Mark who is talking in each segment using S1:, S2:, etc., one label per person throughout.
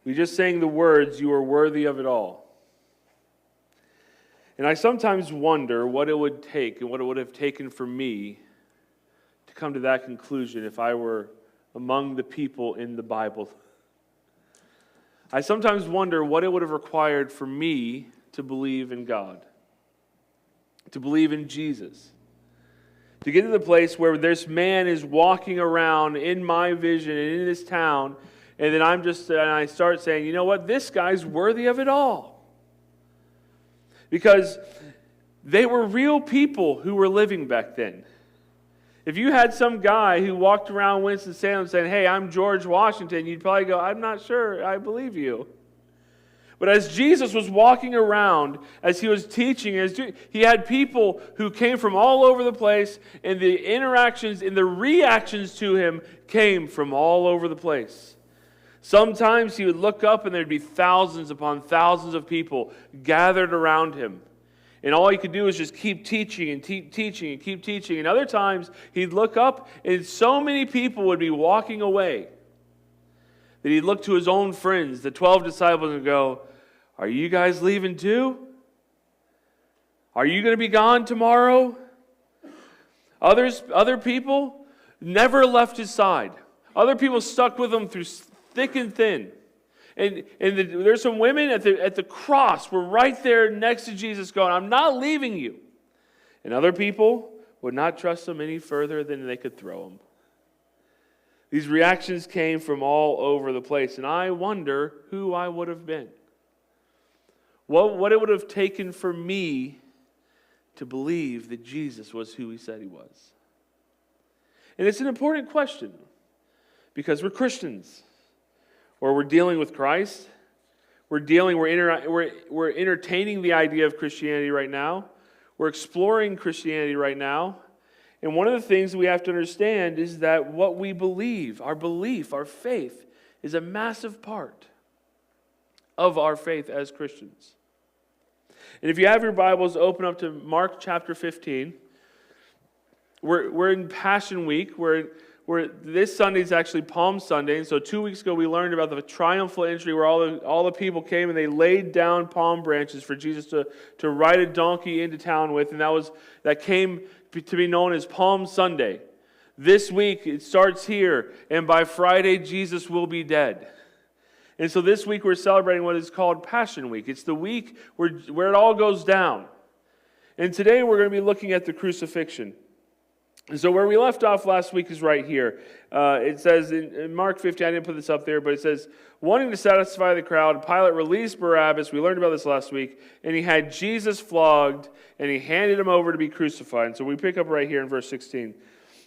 S1: We just sang the words, "You are worthy of it all." And I sometimes wonder what it would take and what it would have taken for me to come to that conclusion if I were among the people in the Bible. I sometimes wonder what it would have required for me to believe in God, to believe in Jesus, to get to the place where this man is walking around in my vision and in this town, and then I start saying, you know what, this guy's worthy of it all. Because they were real people who were living back then. If you had some guy who walked around Winston-Salem saying, "Hey, I'm George Washington," you'd probably go, "I'm not sure I believe you." But as Jesus was walking around, as he was teaching, he had people who came from all over the place, and the interactions and the reactions to him came from all over the place. Sometimes he would look up and there'd be thousands upon thousands of people gathered around him. And all he could do was just keep teaching and keep teaching and keep teaching. And other times he'd look up and so many people would be walking away that he'd look to his own friends, the 12 disciples, and go, "Are you guys leaving too? Are you going to be gone tomorrow?" Other people never left his side. Other people stuck with him through thick and thin. And there's some women at the cross were right there next to Jesus going, "I'm not leaving you." And other people would not trust him any further than they could throw him. These reactions came from all over the place. And I wonder who I would have been. What it would have taken for me to believe that Jesus was who he said he was. And it's an important question because we're Christians. Or we're dealing with Christ. We're entertaining the idea of Christianity right now. We're exploring Christianity right now. And one of the things we have to understand is that what we believe, our belief, our faith, is a massive part of our faith as Christians. And if you have your Bibles, open up to Mark chapter 15. We're in Passion Week. This Sunday is actually Palm Sunday, and so 2 weeks ago we learned about the triumphal entry where all the people came and they laid down palm branches for Jesus to ride a donkey into town with, and that came to be known as Palm Sunday. This week it starts here, and by Friday Jesus will be dead. And so this week we're celebrating what is called Passion Week. It's the week where it all goes down. And today we're going to be looking at the crucifixion. And so where we left off last week is right here. It says in Mark 15, I didn't put this up there, but it says, wanting to satisfy the crowd, Pilate released Barabbas. We learned about this last week. And he had Jesus flogged, and he handed him over to be crucified. And so we pick up right here in verse 16.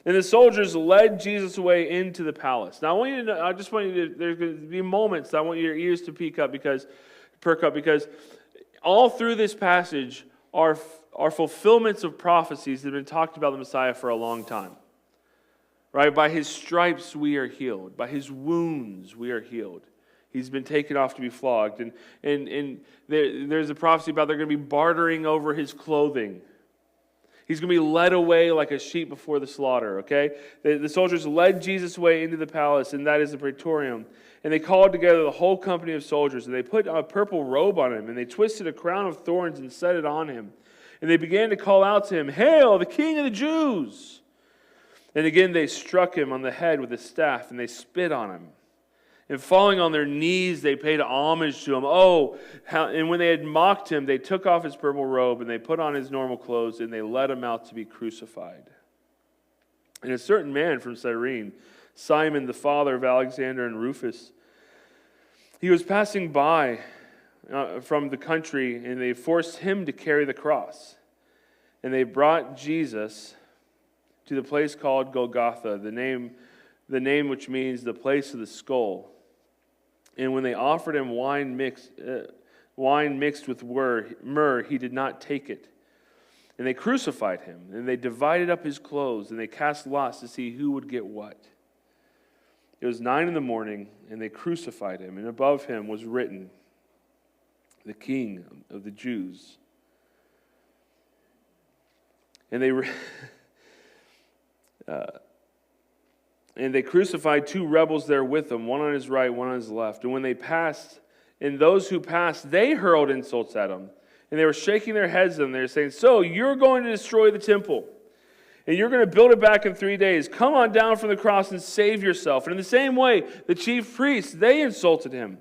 S1: And the soldiers led Jesus away into the palace. Now there's going to be moments that I want your ears to perk up, because all through this passage are fulfillments of prophecies that have been talked about the Messiah for a long time. Right? By his stripes we are healed. By his wounds we are healed. He's been taken off to be flogged. And there's a prophecy about they're going to be bartering over his clothing. He's going to be led away like a sheep before the slaughter. Okay? The soldiers led Jesus away into the palace, and that is the praetorium. And they called together the whole company of soldiers, and they put a purple robe on him, and they twisted a crown of thorns and set it on him. And they began to call out to him, "Hail, the King of the Jews!" And again they struck him on the head with a staff, and they spit on him. And falling on their knees, they paid homage to him. And when they had mocked him, they took off his purple robe, and they put on his normal clothes, and they led him out to be crucified. And a certain man from Cyrene, Simon, the father of Alexander and Rufus, he was passing by from the country, and they forced him to carry the cross. And they brought Jesus to the place called Golgotha, the name which means the place of the skull. And when they offered him wine mixed with myrrh, he did not take it. And they crucified him, and they divided up his clothes, and they cast lots to see who would get what. It was 9 a.m, and they crucified him, and above him was written, "The King of the Jews." And And they crucified 2 rebels there with them, one on his right, one on his left. And when they passed, and those who passed, they hurled insults at him. And they were shaking their heads at him. They were saying, so you're going to destroy the temple, and you're going to build it back in 3 days. Come on down from the cross and save yourself. And in the same way, the chief priests, they insulted him.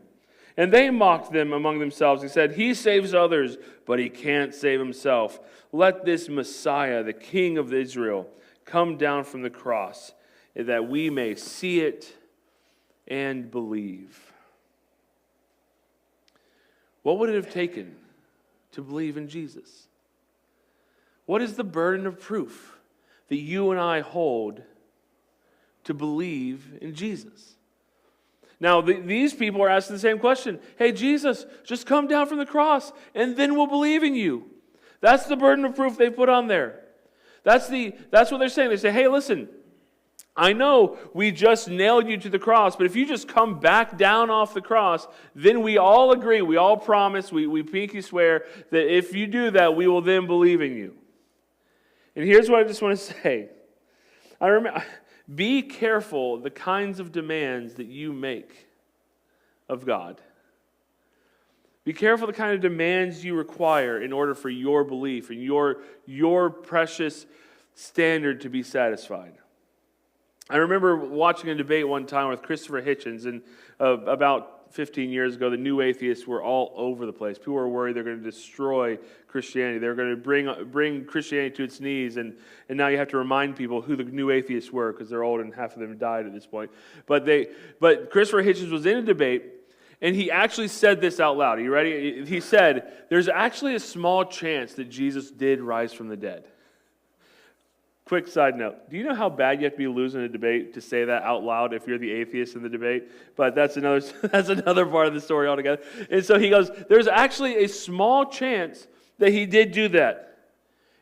S1: And they mocked them among themselves. He said, he saves others, but he can't save himself. Let this Messiah, the King of Israel, come down from the cross, that we may see it and believe. What would it have taken to believe in Jesus? What is the burden of proof that you and I hold to believe in Jesus? Now, these people are asking the same question. Hey, Jesus, just come down from the cross, and then we'll believe in you. That's the burden of proof they put on there. That's what they're saying. They say, hey, listen, I know we just nailed you to the cross, but if you just come back down off the cross, then we all agree, we all promise, we pinky swear that if you do that, we will then believe in you. And here's what I just want to say. Be careful the kinds of demands that you make of God. Be careful the kind of demands you require in order for your belief and your precious standard to be satisfied. I remember watching a debate one time with Christopher Hitchens, and about 15 years ago, the new atheists were all over the place. People were worried they're going to destroy Christianity. They were going to bring Christianity to its knees, and now you have to remind people who the new atheists were because they're old and half of them died at this point. But Christopher Hitchens was in a debate, and he actually said this out loud. Are you ready? He said, there's actually a small chance that Jesus did rise from the dead. Quick side note. Do you know how bad you have to be losing a debate to say that out loud if you're the atheist in the debate? But that's another part of the story altogether. And so he goes, there's actually a small chance that he did do that.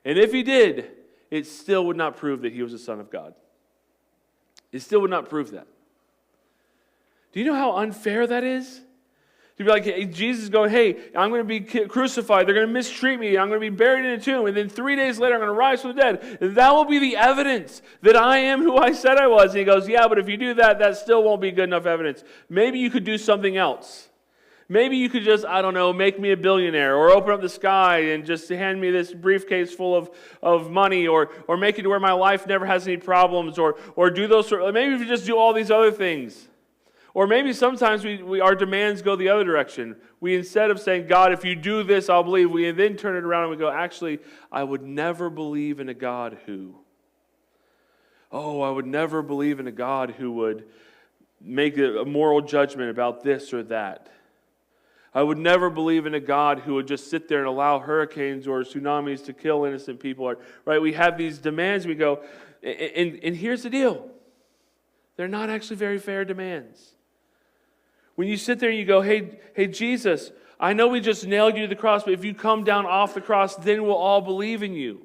S1: And if he did, it still would not prove that he was the Son of God. It still would not prove that. Do you know how unfair that is? To be like, hey, Jesus is going, hey, I'm going to be crucified. They're going to mistreat me. I'm going to be buried in a tomb. And then 3 days later, I'm going to rise from the dead. And that will be the evidence that I am who I said I was. And he goes, yeah, but if you do that, that still won't be good enough evidence. Maybe you could do something else. Maybe you could just, I don't know, make me a billionaire, or open up the sky and just hand me this briefcase full of money, or make it to where my life never has any problems, or do those sort of, maybe if you just do all these other things. Or maybe sometimes our demands go the other direction. We, instead of saying, God, if you do this, I'll believe, we then turn it around and we go, actually, I would never believe in a God who. Oh, I would never believe in a God who would make a moral judgment about this or that. I would never believe in a God who would just sit there and allow hurricanes or tsunamis to kill innocent people. Right? We have these demands. We go, and here's the deal. They're not actually very fair demands. When you sit there and you go, hey, Jesus, I know we just nailed you to the cross, but if you come down off the cross, then we'll all believe in you.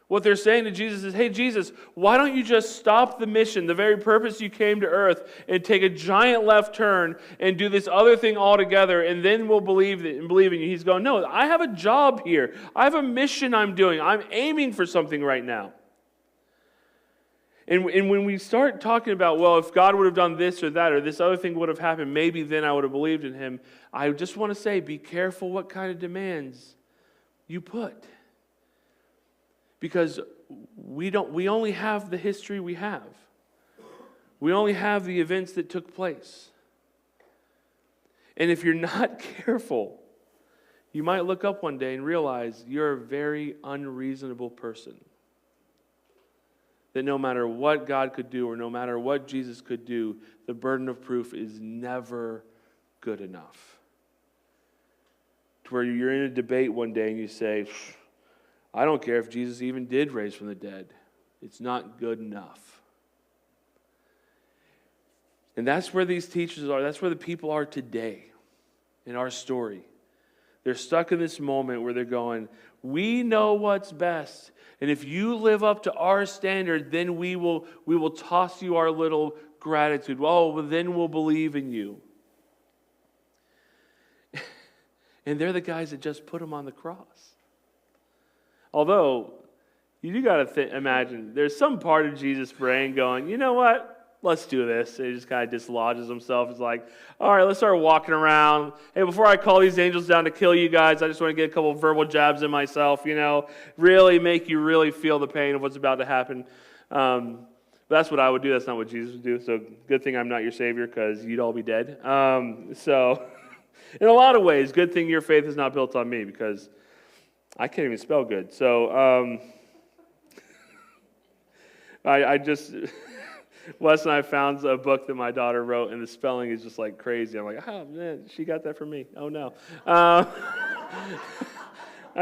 S1: What they're saying to Jesus is, hey, Jesus, why don't you just stop the mission, the very purpose you came to earth, and take a giant left turn and do this other thing altogether, and then we'll believe in you. He's going, no, I have a job here. I have a mission I'm doing. I'm aiming for something right now. And when we start talking about, well, if God would have done this or that, or this other thing would have happened, maybe then I would have believed in him. I just want to say, be careful what kind of demands you put. Because we only have the history we have. We only have the events that took place. And if you're not careful, you might look up one day and realize you're a very unreasonable person. That no matter what God could do or no matter what Jesus could do, the burden of proof is never good enough. To where you're in a debate one day and you say, I don't care if Jesus even did raise from the dead. It's not good enough. And that's where these teachers are. That's where the people are today in our story. They're stuck in this moment where they're going, we know what's best. And if you live up to our standard, then we will toss you our little gratitude. Well, then we'll believe in you. And they're the guys that just put him on the cross. Although, you do got to imagine, there's some part of Jesus' brain going, you know what? let's do this. And he just kind of dislodges himself. He's like, all right, let's start walking around. Hey, before I call these angels down to kill you guys, I just want to get a couple of verbal jabs in myself, really make you really feel the pain of what's about to happen. But that's what I would do. That's not what Jesus would do. So good thing I'm not your Savior, because you'd all be dead. So in a lot of ways, good thing your faith is not built on me, because I can't even spell good. So I just... Wes and I found a book that my daughter wrote, and the spelling is just like crazy. I'm like, oh, man, she got that from me. Oh, no. I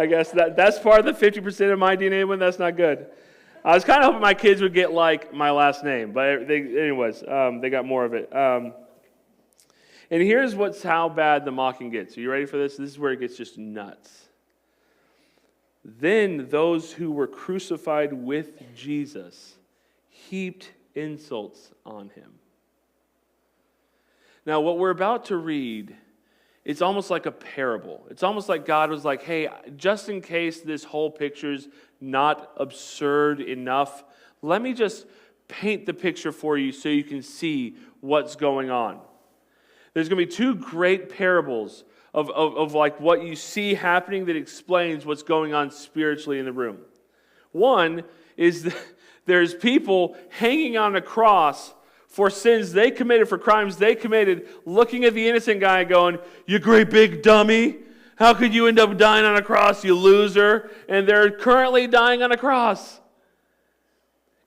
S1: guess that's part of the 50% of my DNA when that's not good. I was kind of hoping my kids would get like my last name, but they got more of it. And here's how bad the mocking gets. Are you ready for this? This is where it gets just nuts. Then those who were crucified with Jesus heaped insults on him. Now, what we're about to read, it's almost like a parable. It's almost like God was like, hey, just in case this whole picture's not absurd enough, let me just paint the picture for you so you can see what's going on. There's going to be two great parables of like what you see happening that explains what's going on spiritually in the room. One is there's people hanging on a cross for sins they committed, for crimes they committed, looking at the innocent guy going, you great big dummy. How could you end up dying on a cross, you loser? And they're currently dying on a cross.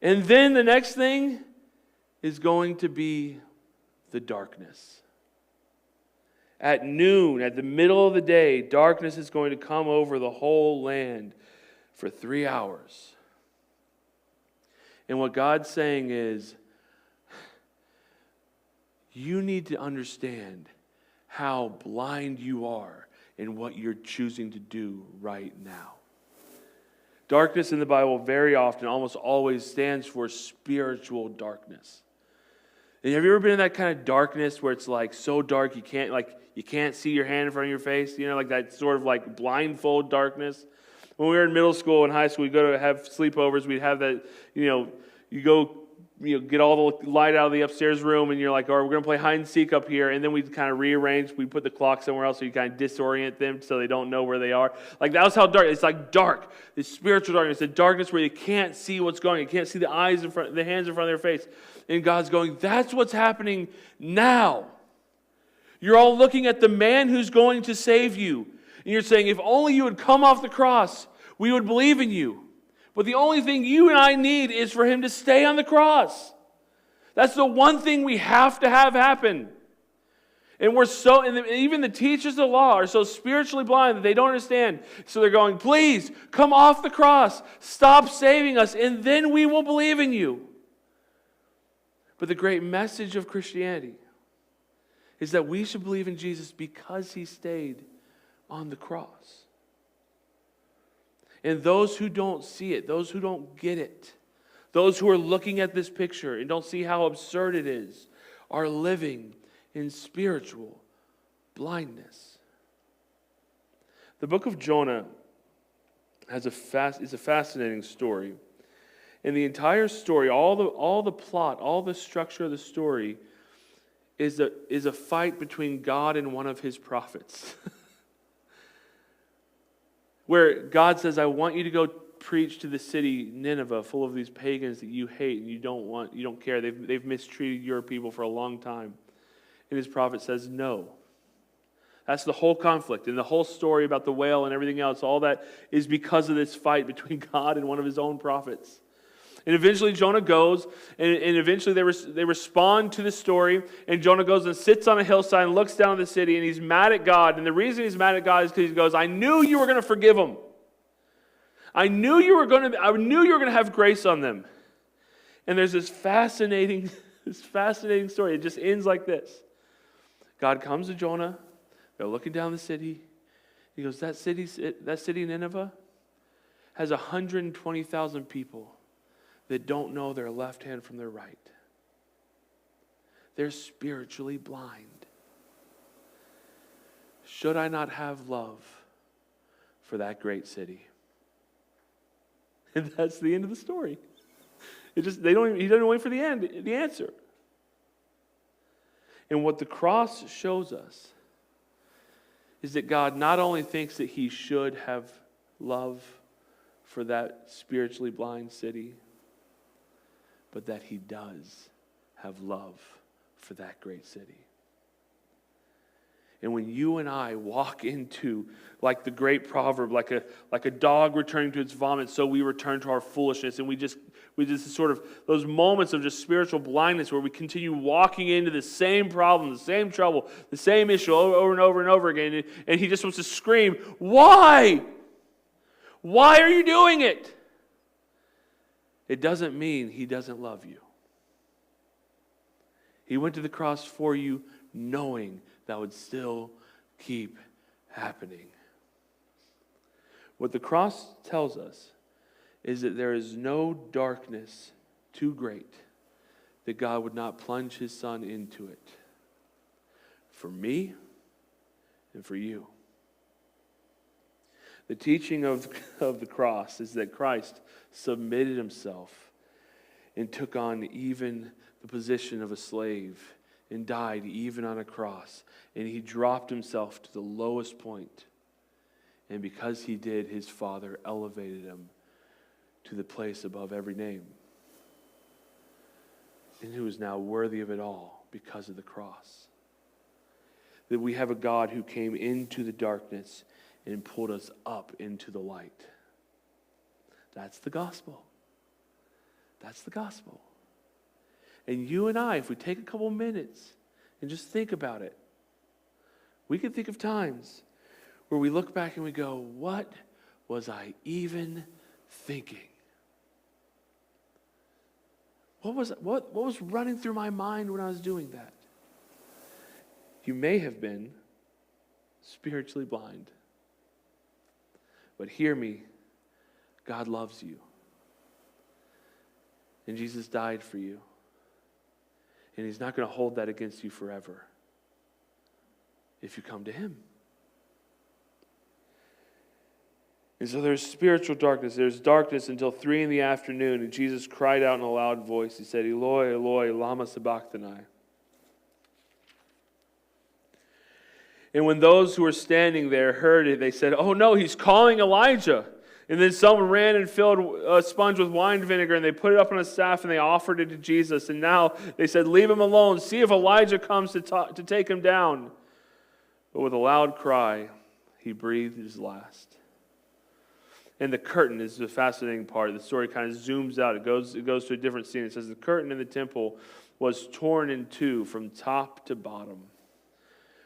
S1: And then the next thing is going to be the darkness. At noon, at the middle of the day, darkness is going to come over the whole land for 3 hours. And what God's saying is, you need to understand how blind you are in what you're choosing to do right now. Darkness in the Bible very often, almost always, stands for spiritual darkness. And have you ever been in that kind of darkness where it's like so dark you can't see your hand in front of your face? Like that sort of like blindfold darkness. When we were in middle school and high school, we'd go to have sleepovers. We'd have that, you go, get all the light out of the upstairs room, and you're like, all right, we're going to play hide and seek up here. And then we'd kind of rearrange. We'd put the clock somewhere else so you kind of disorient them so they don't know where they are. Like, that was how dark. It's like dark. This spiritual darkness. The darkness where you can't see what's going on. You can't see the eyes in front, the hands in front of their face. And God's going, that's what's happening now. You're all looking at the man who's going to save you. And you're saying, if only you would come off the cross, we would believe in you. But the only thing you and I need is for him to stay on the cross. That's the one thing we have to have happen. And even the teachers of the law are so spiritually blind that they don't understand. So they're going, please, come off the cross. Stop saving us, and then we will believe in you. But the great message of Christianity is that we should believe in Jesus because he stayed on the cross. And those who don't see it, those who don't get it, those who are looking at this picture and don't see how absurd it is, are living in spiritual blindness. The book of Jonah is a fascinating story. And the entire story, all the plot, all the structure of the story is a fight between God and one of his prophets. Where God says, I want you to go preach to the city Nineveh, full of these pagans that you hate and you don't care. They've mistreated your people for a long time. And his prophet says, no. That's the whole conflict. And the whole story about the whale and everything else, all that is because of this fight between God and one of his own prophets. And eventually Jonah goes, and eventually they respond to the story, and Jonah goes and sits on a hillside and looks down at the city, and he's mad at God. And the reason he's mad at God is because he goes, I knew you were going to forgive them. I knew you were going to have grace on them. And there's this fascinating story. It just ends like this. God comes to Jonah. They're looking down the city. He goes, that city Nineveh has 120,000 people that don't know their left hand from their right. They're spiritually blind. Should I not have love for that great city? And that's the end of the story. He doesn't wait for the answer. And what the cross shows us is that God not only thinks that he should have love for that spiritually blind city, but that he does have love for that great city. And when you and I walk into, like the great proverb, like a dog returning to its vomit, so we return to our foolishness, and we just sort of those moments of just spiritual blindness where we continue walking into the same problem, the same trouble, the same issue over and over and over again, and he just wants to scream, "Why? Why are you doing it?" It doesn't mean he doesn't love you. He went to the cross for you, knowing that would still keep happening. What the cross tells us is that there is no darkness too great that God would not plunge his Son into it. For me and for you. The teaching of the cross is that Christ submitted himself and took on even the position of a slave and died even on a cross. And he dropped himself to the lowest point. And because he did, his Father elevated him to the place above every name. And who is now worthy of it all because of the cross. That we have a God who came into the darkness and pulled us up into the light. That's the gospel. That's the gospel. And you and I, if we take a couple minutes and just think about it, we can think of times where we look back and we go, what was I even thinking? What was running through my mind when I was doing that? You may have been spiritually blind. But hear me, God loves you. And Jesus died for you. And he's not going to hold that against you forever if you come to him. And so there's spiritual darkness. There's darkness until 3 p.m, and Jesus cried out in a loud voice. He said, "Eloi, Eloi, lama sabachthani." And when those who were standing there heard it, they said, "Oh no, he's calling Elijah." And then someone ran and filled a sponge with wine vinegar, and they put it up on a staff, and they offered it to Jesus. And now they said, "Leave him alone. See if Elijah comes to take him down." But with a loud cry, he breathed his last. And the curtain is the fascinating part. The story kind of zooms out. It goes to a different scene. It says the curtain in the temple was torn in two from top to bottom.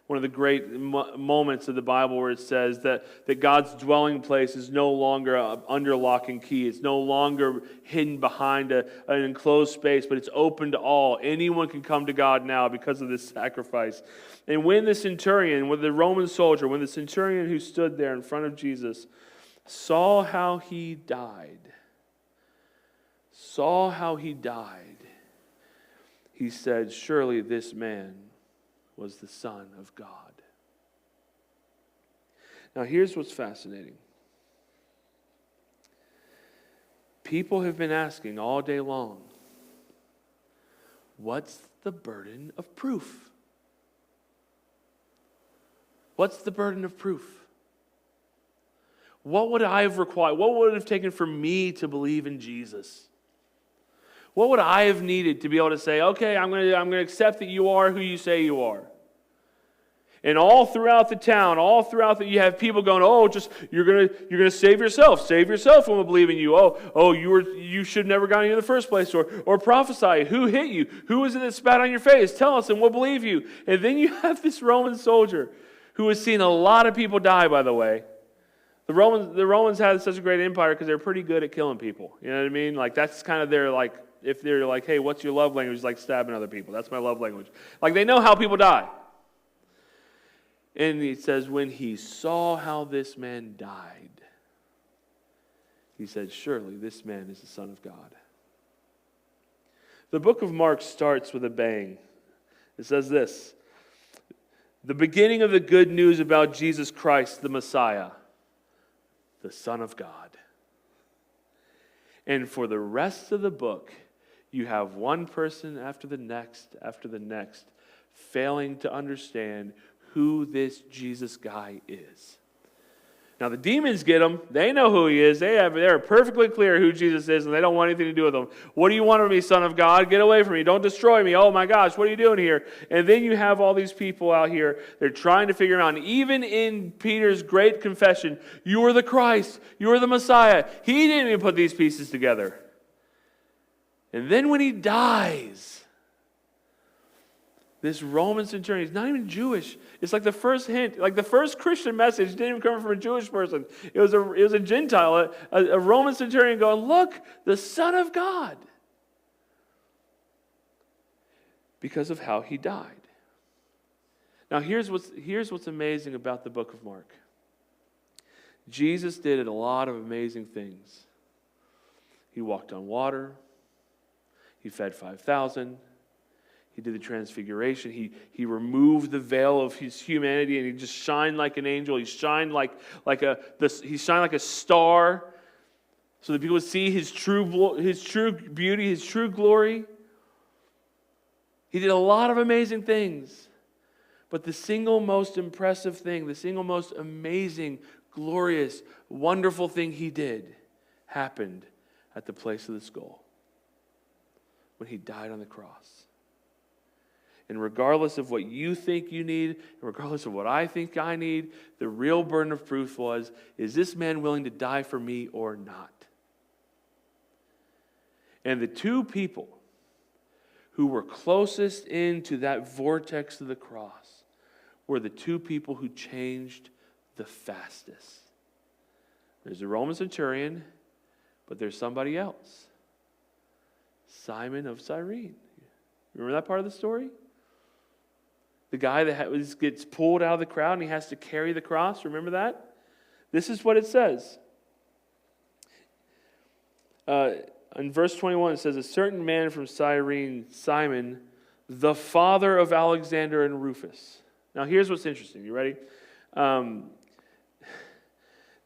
S1: One of the great moments of the Bible where it says that God's dwelling place is no longer under lock and key. It's no longer hidden behind an enclosed space, but it's open to all. Anyone can come to God now because of this sacrifice. And when the centurion, when the Roman soldier, when the centurion who stood there in front of Jesus saw how he died, he said, "Surely this man was the Son of God." Now here's what's fascinating. People have been asking all day long, what's the burden of proof? What's the burden of proof? What would I have required? What would it have taken for me to believe in Jesus? What would I have needed to be able to say, okay, I'm going to accept that you are who you say you are? And all throughout the town, you have people going, "Oh, just you're gonna save yourself. Save yourself when we believe in you. Oh, you should have never gone here in the first place." Or prophesy. Who hit you? Who was it that spat on your face? Tell us and we'll believe you. And then you have this Roman soldier who has seen a lot of people die, by the way. The Romans had such a great empire because they're pretty good at killing people. You know what I mean? Like that's kind of their like, if they're like, "Hey, what's your love language?" It's like stabbing other people. That's my love language. Like they know how people die. And it says, when he saw how this man died, he said, "Surely this man is the Son of God." The book of Mark starts with a bang. It says this: the beginning of the good news about Jesus Christ, the Messiah, the Son of God. And for the rest of the book, you have one person after the next, failing to understand who this Jesus guy is. Now the demons get him. They know who he is. They're perfectly clear who Jesus is, and they don't want anything to do with him. What do you want of me, Son of God? Get away from me. Don't destroy me. Oh my gosh, what are you doing here? And then you have all these people out here. They're trying to figure him out. And even in Peter's great confession, you are the Christ. You are the Messiah. He didn't even put these pieces together. And then when he dies, this Roman centurion, he's not even Jewish. It's like the first hint, like the first Christian message didn't even come from a Jewish person. It was a Gentile, a Roman centurion going, look, the Son of God. Because of how he died. Now here's what's amazing about the book of Mark. Jesus did a lot of amazing things. He walked on water. He fed 5,000. He did the transfiguration. He removed the veil of his humanity, and he just shined like an angel. He shined like a star, so that people would see his true beauty, his true glory. He did a lot of amazing things, but the single most impressive thing, the single most amazing, glorious, wonderful thing he did happened at the place of the skull when he died on the cross. And regardless of what you think you need, and regardless of what I think I need, the real burden of proof was, is this man willing to die for me or not? And the two people who were closest into that vortex of the cross were the two people who changed the fastest. There's a Roman centurion, but there's somebody else. Simon of Cyrene. Remember that part of the story? The guy that gets pulled out of the crowd and he has to carry the cross. Remember that? This is what it says. In verse 21, it says, a certain man from Cyrene, Simon, the father of Alexander and Rufus. Now here's what's interesting. You ready?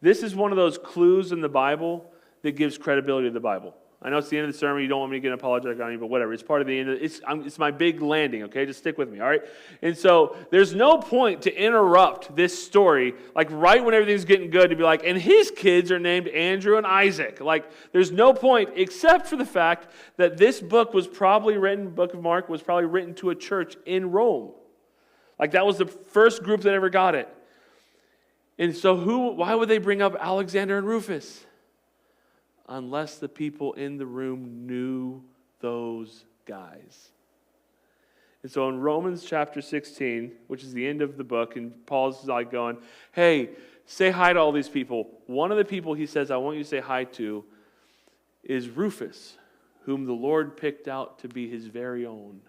S1: This is one of those clues in the Bible that gives credibility to the Bible. I know it's the end of the sermon. You don't want me to get apologetic on you, but whatever. It's part of the end. It's my big landing, okay? Just stick with me, all right? And so there's no point to interrupt this story, like right when everything's getting good, to be like, and his kids are named Andrew and Isaac. Like, there's no point except for the fact that this book was probably written, the book of Mark was probably written to a church in Rome. Like, that was the first group that ever got it. And so why would they bring up Alexander and Rufus? Unless the people in the room knew those guys. And so in Romans chapter 16, which is the end of the book, and Paul's like going, hey, say hi to all these people. One of the people he says, I want you to say hi to, is Rufus, whom the Lord picked out to be his very own.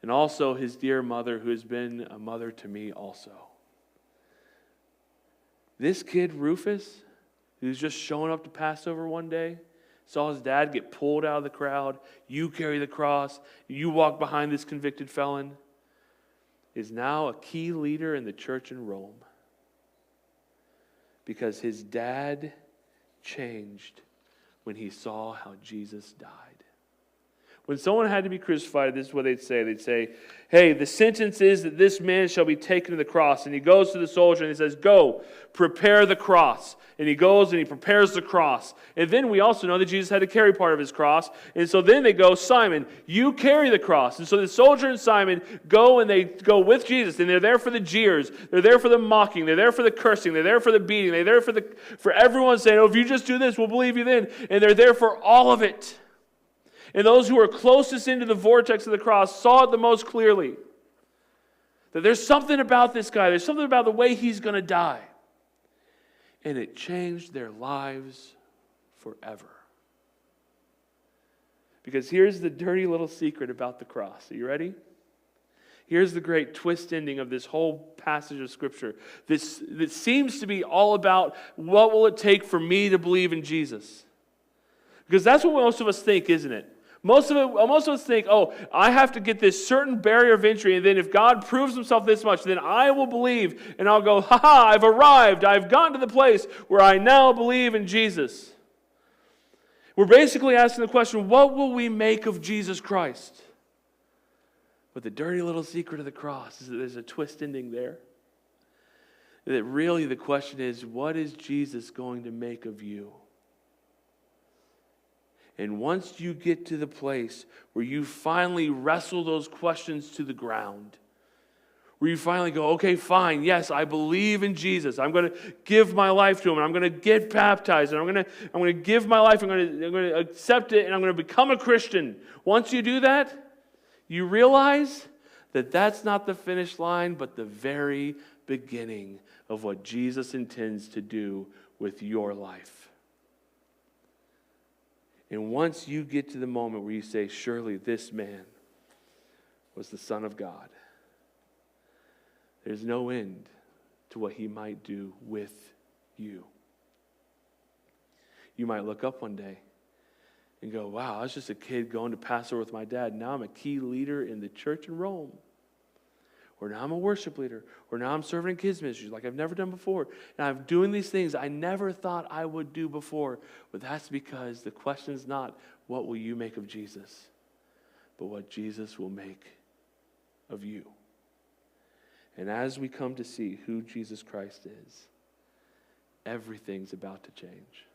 S1: And also his dear mother, who has been a mother to me also. This kid, Rufus, who's just showing up to Passover one day, saw his dad get pulled out of the crowd. You carry the cross. You walk behind this convicted felon. Is now a key leader in the church in Rome. Because his dad changed when he saw how Jesus died. When someone had to be crucified, this is what they'd say. They'd say, hey, the sentence is that this man shall be taken to the cross. And he goes to the soldier and he says, go, prepare the cross. And he goes and he prepares the cross. And then we also know that Jesus had to carry part of his cross. And so then they go, Simon, you carry the cross. And so the soldier and Simon go and they go with Jesus. And they're there for the jeers. They're there for the mocking. They're there for the cursing. They're there for the beating. They're there for everyone saying, oh, if you just do this, we'll believe you then. And they're there for all of it. And those who were closest into the vortex of the cross saw it the most clearly. That there's something about this guy. There's something about the way he's going to die. And it changed their lives forever. Because here's the dirty little secret about the cross. Are you ready? Here's the great twist ending of this whole passage of Scripture. This seems to be all about what will it take for me to believe in Jesus. Because that's what most of us think, isn't it? Most of us think, oh, I have to get this certain barrier of entry, and then if God proves himself this much, then I will believe, and I'll go, ha-ha, I've arrived. I've gotten to the place where I now believe in Jesus. We're basically asking the question, what will we make of Jesus Christ? But the dirty little secret of the cross is that there's a twist ending there. That really the question is, what is Jesus going to make of you? And once you get to the place where you finally wrestle those questions to the ground, where you finally go, okay, fine, yes, I believe in Jesus. I'm going to give my life to him, and I'm going to get baptized, and I'm going to give my life, I'm going to accept it, and I'm going to become a Christian. Once you do that, you realize that that's not the finish line, but the very beginning of what Jesus intends to do with your life. And once you get to the moment where you say, surely this man was the Son of God, there's no end to what he might do with you. You might look up one day and go, wow, I was just a kid going to Passover with my dad. Now I'm a key leader in the church in Rome. Or now I'm a worship leader. Or now I'm serving in kids ministries like I've never done before. And I'm doing these things I never thought I would do before. But that's because the question is not, what will you make of Jesus? But what Jesus will make of you. And as we come to see who Jesus Christ is, everything's about to change.